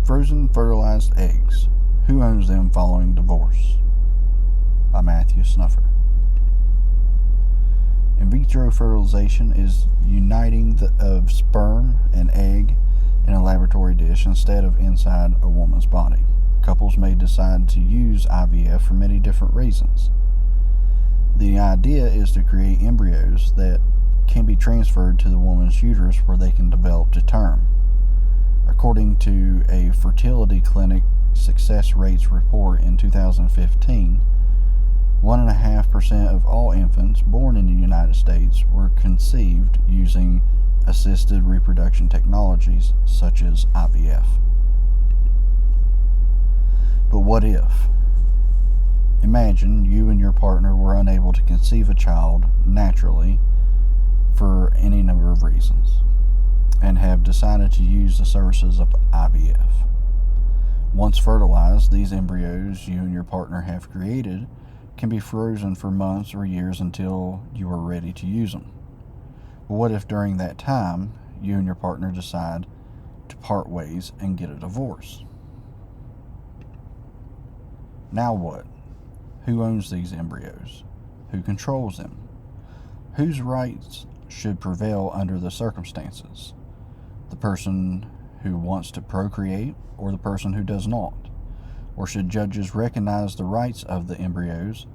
Frozen Fertilized Eggs. Who owns them following divorce? By Matthew Snuffer. In vitro fertilization is uniting of sperm and egg in a laboratory dish instead of inside a woman's body. Couples may decide to use IVF for many different reasons. The idea is to create embryos that can be transferred to the woman's uterus where they can develop to term. According to a fertility clinic success rates report in 2015, 1.5% of all infants born in the United States were conceived using assisted reproduction technologies such as IVF. But what if? Imagine you and your partner were unable to conceive a child naturally for any number of reasons and have decided to use the services of IVF. Once fertilized, these embryos you and your partner have created can be frozen for months or years until you are ready to use them. But what if during that time you and your partner decide to part ways and get a divorce? Now what? Who owns these embryos? Who controls them? Whose rights should prevail under the circumstances? The person who wants to procreate or the person who does not? Or should judges recognize the rights of the embryos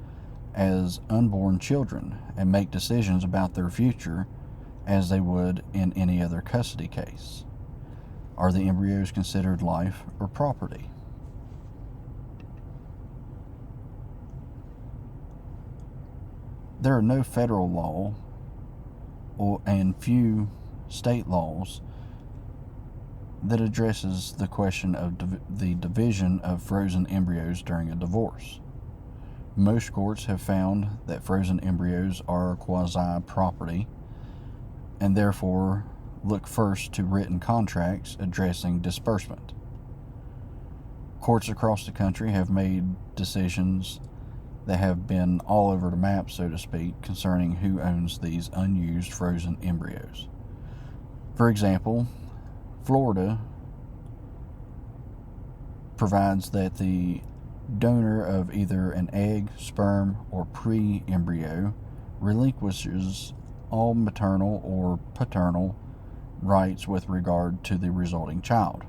as unborn children and make decisions about their future as they would in any other custody case? Are the embryos considered life or property? There are no federal law and few state laws that addresses the question of the division of frozen embryos during a divorce. Most courts have found that frozen embryos are quasi-property and therefore look first to written contracts addressing disbursement. Courts across the country have made decisions that have been all over the map, so to speak, concerning who owns these unused frozen embryos. For example, Florida provides that the donor of either an egg, sperm, or pre-embryo relinquishes all maternal or paternal rights with regard to the resulting child,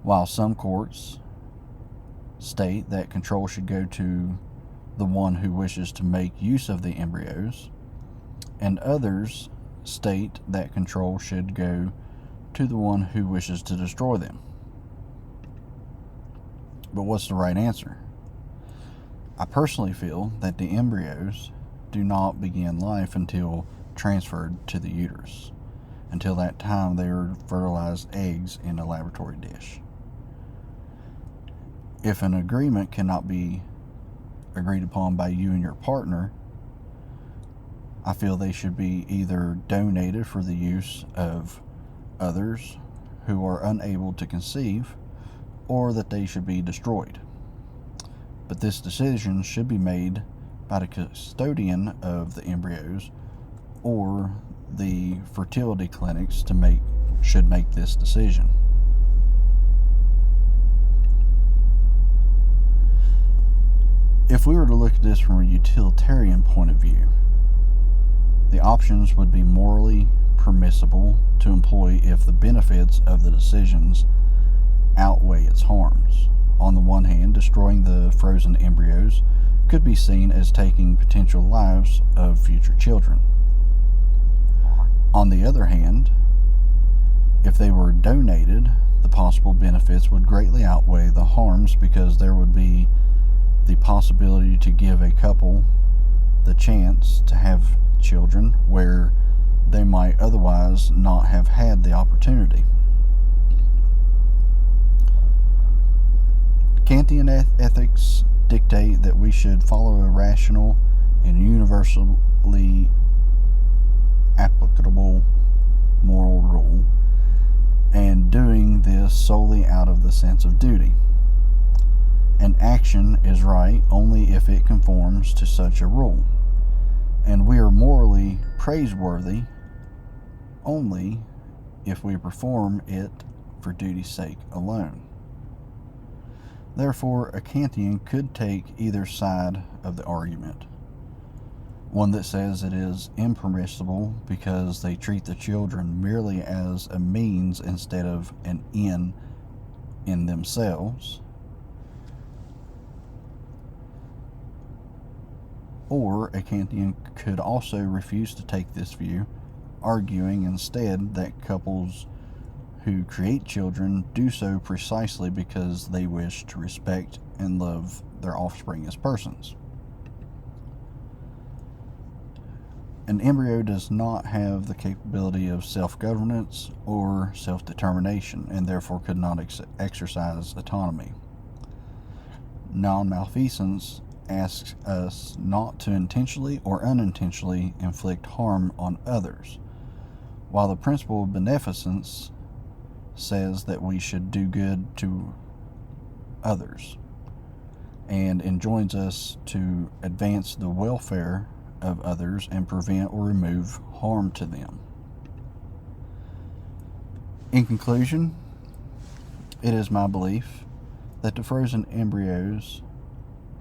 while some courts state that control should go to the one who wishes to make use of the embryos, and others state that control should go to the one who wishes to destroy them. But what's the right answer? I personally feel that the embryos do not begin life until transferred to the uterus. Until that time, they are fertilized eggs in a laboratory dish. If an agreement cannot be agreed upon by you and your partner, I feel they should be either donated for the use of others who are unable to conceive, or that they should be destroyed. But this decision should be made by the custodian of the embryos, or the fertility clinics should make this decision. If we were to look at this from a utilitarian point of view, the options would be morally permissible to employ if the benefits of the decisions outweigh its harms. On the one hand, destroying the frozen embryos could be seen as taking potential lives of future children. On the other hand, if they were donated, the possible benefits would greatly outweigh the harms, because there would be the possibility to give a couple the chance to have children where they might otherwise not have had the opportunity. Kantian ethics dictate that we should follow a rational and universally applicable moral rule, and doing this solely out of the sense of duty. An action is right only if it conforms to such a rule, and we are morally praiseworthy only if we perform it for duty's sake alone. Therefore, a Kantian could take either side of the argument. One that says it is impermissible because they treat the children merely as a means instead of an end in themselves. Or a Kantian could also refuse to take this view, arguing instead that couples who create children do so precisely because they wish to respect and love their offspring as persons. An embryo does not have the capability of self-governance or self-determination, and therefore could not exercise autonomy. Non-malfeasance asks us not to intentionally or unintentionally inflict harm on others, while the principle of beneficence says that we should do good to others and enjoins us to advance the welfare of others and prevent or remove harm to them. In conclusion, it is my belief that the frozen embryos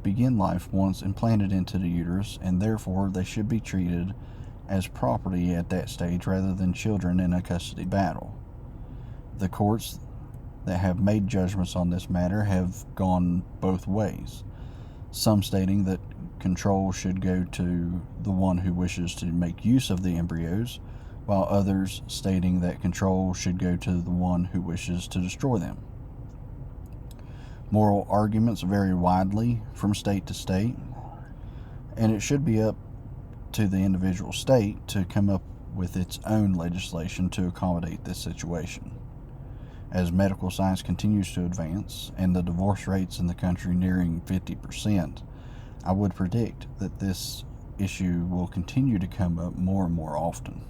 begin life once implanted into the uterus, and therefore they should be treated as property at that stage rather than children in a custody battle. The courts that have made judgments on this matter have gone both ways, some stating that control should go to the one who wishes to make use of the embryos, while others stating that control should go to the one who wishes to destroy them. Moral arguments vary widely from state to state, and it should be up to the individual state to come up with its own legislation to accommodate this situation. As medical science continues to advance and the divorce rates in the country nearing 50%, I would predict that this issue will continue to come up more and more often.